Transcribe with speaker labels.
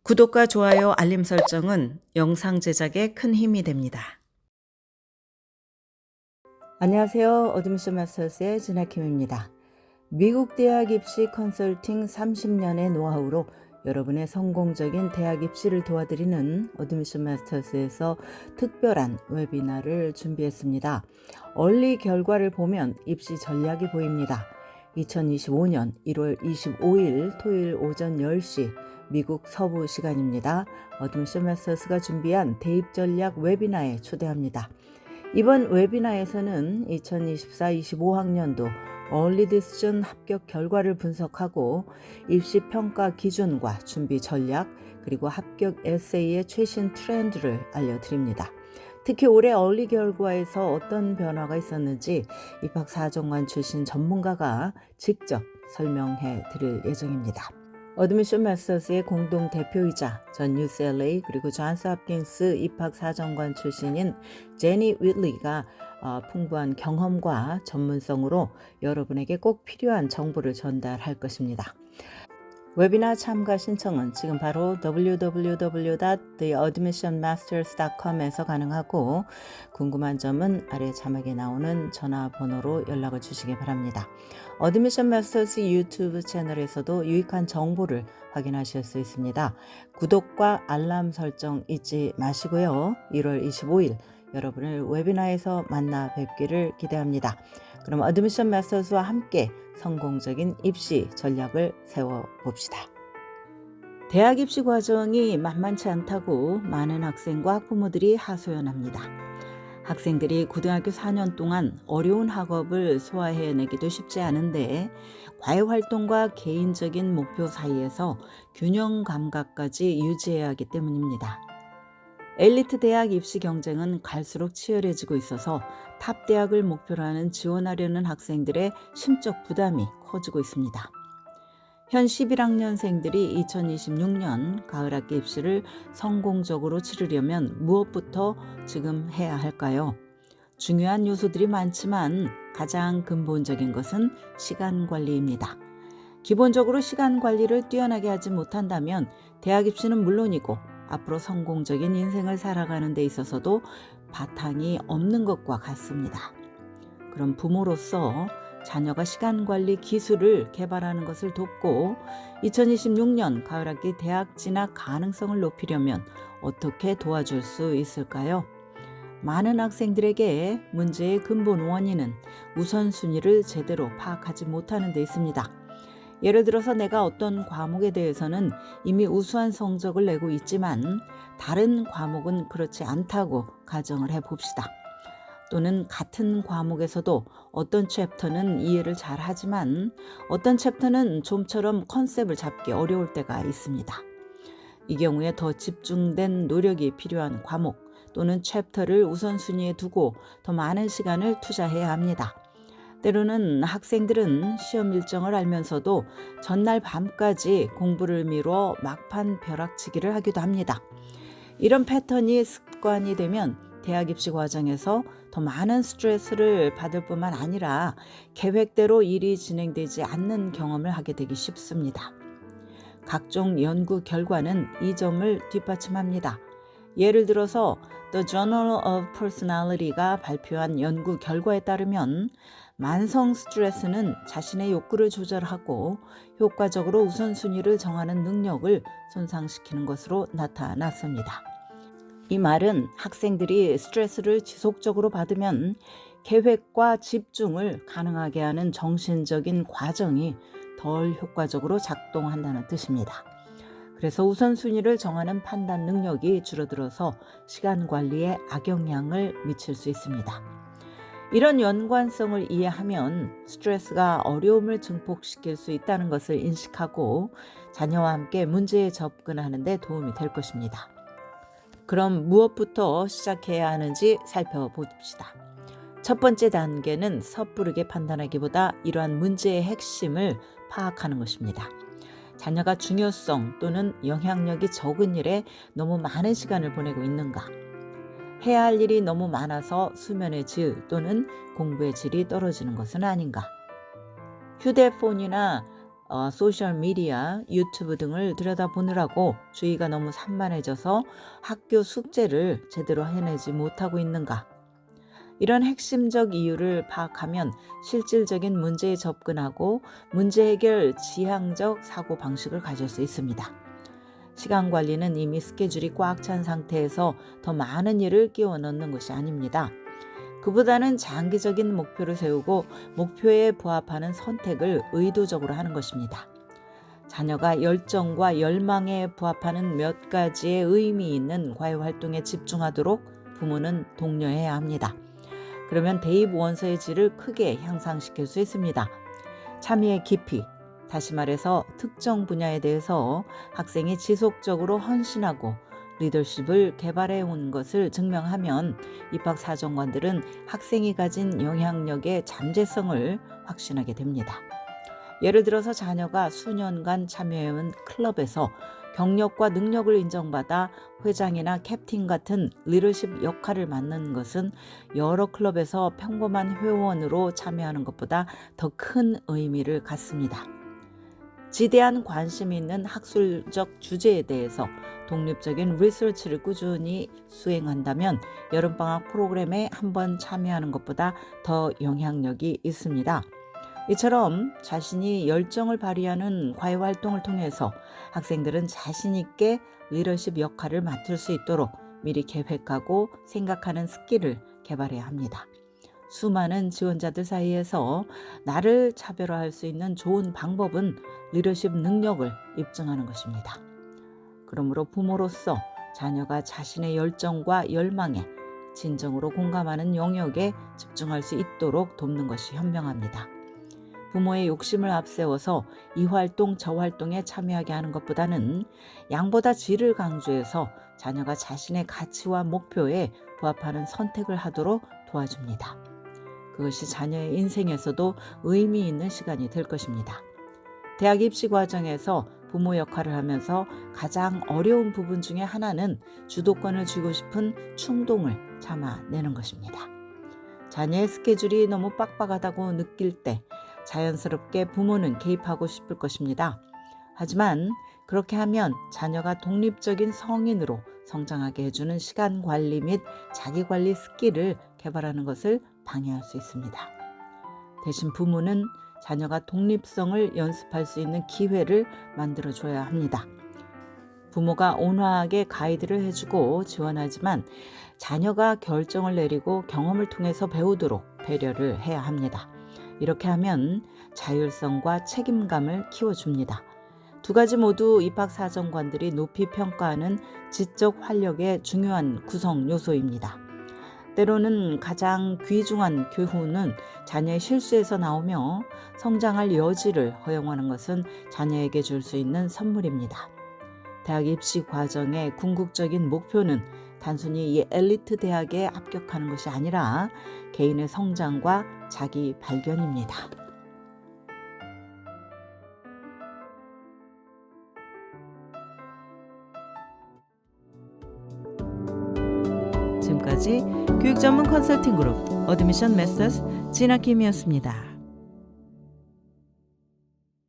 Speaker 1: 구독과 좋아요, 알림 설정은 영상 제작에 큰 힘이 됩니다. 안녕하세요. 어드미션 마스터스의 진아킴입니다. 미국 대학 입시 컨설팅 30년의 노하우로 여러분의 성공적인 대학 입시를 도와드리는 어드미션 마스터스에서 특별한 웨비나를 준비했습니다. 얼리 결과를 보면 입시 전략이 보입니다. 2025년 1월 25일 토요일 오전 10시 미국 서부 시간입니다. 어드미션 마스터스가 준비한 대입 전략 웨비나에 초대합니다. 이번 웨비나에서는 2024-25학년도 얼리 디시전 합격 결과를 분석하고 입시 평가 기준과 준비 전략 그리고 합격 에세이의 최신 트렌드를 알려드립니다. 특히 올해 얼리 결과에서 어떤 변화가 있었는지 입학사정관 출신 전문가가 직접 설명해 드릴 예정입니다. 어드미션 마스터스의 공동 대표이자 전 UCLA 그리고 존스 홉킨스 입학사정관 출신인 제니 윗리가 풍부한 경험과 전문성으로 여러분에게 꼭 필요한 정보를 전달할 것입니다. 웨비나 참가 신청은 지금 바로 www.theadmissionmasters.com에서 가능하고 궁금한 점은 아래 자막에 나오는 전화번호로 연락을 주시기 바랍니다. 어드미션 마스터스 유튜브 채널에서도 유익한 정보를 확인하실 수 있습니다. 구독과 알람 설정 잊지 마시고요. 1월 25일 여러분을 웨비나에서 만나 뵙기를 기대합니다. 그럼 어드미션 마스터스와 함께 성공적인 입시 전략을 세워봅시다. 대학 입시 과정이 만만치 않다고 많은 학생과 학부모들이 하소연합니다. 학생들이 고등학교 4년 동안 어려운 학업을 소화해내기도 쉽지 않은데 과외활동과 개인적인 목표 사이에서 균형 감각까지 유지해야 하기 때문입니다. 엘리트 대학 입시 경쟁은 갈수록 치열해지고 있어서 탑 대학을 목표로 하는 지원하려는 학생들의 심적 부담이 커지고 있습니다. 현 11학년생들이 2026년 가을학기 입시를 성공적으로 치르려면 무엇부터 지금 해야 할까요? 중요한 요소들이 많지만 가장 근본적인 것은 시간 관리입니다. 기본적으로 시간 관리를 뛰어나게 하지 못한다면 대학 입시는 물론이고 앞으로 성공적인 인생을 살아가는 데 있어서도 바탕이 없는 것과 같습니다. 그럼 부모로서 자녀가 시간관리 기술을 개발하는 것을 돕고 2026년 가을학기 대학 진학 가능성을 높이려면 어떻게 도와줄 수 있을까요? 많은 학생들에게 문제의 근본 원인은 우선순위를 제대로 파악하지 못하는 데 있습니다. 예를 들어서 내가 어떤 과목에 대해서는 이미 우수한 성적을 내고 있지만 다른 과목은 그렇지 않다고 가정을 해봅시다. 또는 같은 과목에서도 어떤 챕터는 이해를 잘 하지만 어떤 챕터는 좀처럼 컨셉을 잡기 어려울 때가 있습니다. 이 경우에 더 집중된 노력이 필요한 과목 또는 챕터를 우선순위에 두고 더 많은 시간을 투자해야 합니다. 때로는 학생들은 시험 일정을 알면서도 전날 밤까지 공부를 미뤄 막판 벼락치기를 하기도 합니다. 이런 패턴이 습관이 되면 대학 입시 과정에서 더 많은 스트레스를 받을 뿐만 아니라 계획대로 일이 진행되지 않는 경험을 하게 되기 쉽습니다. 각종 연구 결과는 이 점을 뒷받침합니다. 예를 들어서 The Journal of Personality가 발표한 연구 결과에 따르면 만성 스트레스는 자신의 욕구를 조절하고 효과적으로 우선순위를 정하는 능력을 손상시키는 것으로 나타났습니다. 이 말은 학생들이 스트레스를 지속적으로 받으면 계획과 집중을 가능하게 하는 정신적인 과정이 덜 효과적으로 작동한다는 뜻입니다. 그래서 우선순위를 정하는 판단 능력이 줄어들어서 시간 관리에 악영향을 미칠 수 있습니다. 이런 연관성을 이해하면 스트레스가 어려움을 증폭시킬 수 있다는 것을 인식하고 자녀와 함께 문제에 접근하는 데 도움이 될 것입니다. 그럼 무엇부터 시작해야 하는지 살펴봅시다. 첫 번째 단계는 섣부르게 판단하기보다 이러한 문제의 핵심을 파악하는 것입니다. 자녀가 중요성 또는 영향력이 적은 일에 너무 많은 시간을 보내고 있는가? 해야 할 일이 너무 많아서 수면의 질 또는 공부의 질이 떨어지는 것은 아닌가? 휴대폰이나 소셜미디어, 유튜브 등을 들여다보느라고 주의가 너무 산만해져서 학교 숙제를 제대로 해내지 못하고 있는가? 이런 핵심적 이유를 파악하면 실질적인 문제에 접근하고 문제 해결 지향적 사고 방식을 가질 수 있습니다. 시간 관리는 이미 스케줄이 꽉 찬 상태에서 더 많은 일을 끼워 넣는 것이 아닙니다. 그보다는 장기적인 목표를 세우고 목표에 부합하는 선택을 의도적으로 하는 것입니다. 자녀가 열정과 열망에 부합하는 몇 가지의 의미 있는 과외 활동에 집중하도록 부모는 독려해야 합니다. 그러면 대입 원서의 질을 크게 향상시킬 수 있습니다. 참여의 깊이, 다시 말해서 특정 분야에 대해서 학생이 지속적으로 헌신하고 리더십을 개발해 온 것을 증명하면 입학사정관들은 학생이 가진 영향력의 잠재성을 확신하게 됩니다. 예를 들어서 자녀가 수년간 참여해온 클럽에서 경력과 능력을 인정받아 회장이나 캡틴 같은 리더십 역할을 맡는 것은 여러 클럽에서 평범한 회원으로 참여하는 것보다 더 큰 의미를 갖습니다. 지대한 관심이 있는 학술적 주제에 대해서 독립적인 리서치를 꾸준히 수행한다면 여름방학 프로그램에 한번 참여하는 것보다 더 영향력이 있습니다. 이처럼 자신이 열정을 발휘하는 과외 활동을 통해서 학생들은 자신 있게 리더십 역할을 맡을 수 있도록 미리 계획하고 생각하는 스킬을 개발해야 합니다. 수많은 지원자들 사이에서 나를 차별화할 수 있는 좋은 방법은 리더십 능력을 입증하는 것입니다. 그러므로 부모로서 자녀가 자신의 열정과 열망에 진정으로 공감하는 영역에 집중할 수 있도록 돕는 것이 현명합니다. 부모의 욕심을 앞세워서 이 활동 저 활동에 참여하게 하는 것보다는 양보다 질을 강조해서 자녀가 자신의 가치와 목표에 부합하는 선택을 하도록 도와줍니다. 그것이 자녀의 인생에서도 의미 있는 시간이 될 것입니다. 대학 입시 과정에서 부모 역할을 하면서 가장 어려운 부분 중에 하나는 주도권을 쥐고 싶은 충동을 참아내는 것입니다. 자녀의 스케줄이 너무 빡빡하다고 느낄 때 자연스럽게 부모는 개입하고 싶을 것입니다. 하지만 그렇게 하면 자녀가 독립적인 성인으로 성장하게 해주는 시간 관리 및 자기 관리 스킬을 개발하는 것을 방해할 수 있습니다. 대신 부모는 자녀가 독립성을 연습할 수 있는 기회를 만들어줘야 합니다. 부모가 온화하게 가이드를 해주고 지원하지만 자녀가 결정을 내리고 경험을 통해서 배우도록 배려를 해야 합니다. 이렇게 하면 자율성과 책임감을 키워줍니다. 두 가지 모두 입학사정관들이 높이 평가하는 지적 활력의 중요한 구성 요소입니다. 때로는 가장 귀중한 교훈은 자녀의 실수에서 나오며 성장할 여지를 허용하는 것은 자녀에게 줄 수 있는 선물입니다. 대학 입시 과정의 궁극적인 목표는 단순히 이 엘리트 대학에 합격하는 것이 아니라 개인의 성장과 자기 발견입니다. 지금까지 교육 전문 컨설팅 그룹 어드미션 메서스 진아킴이었습니다.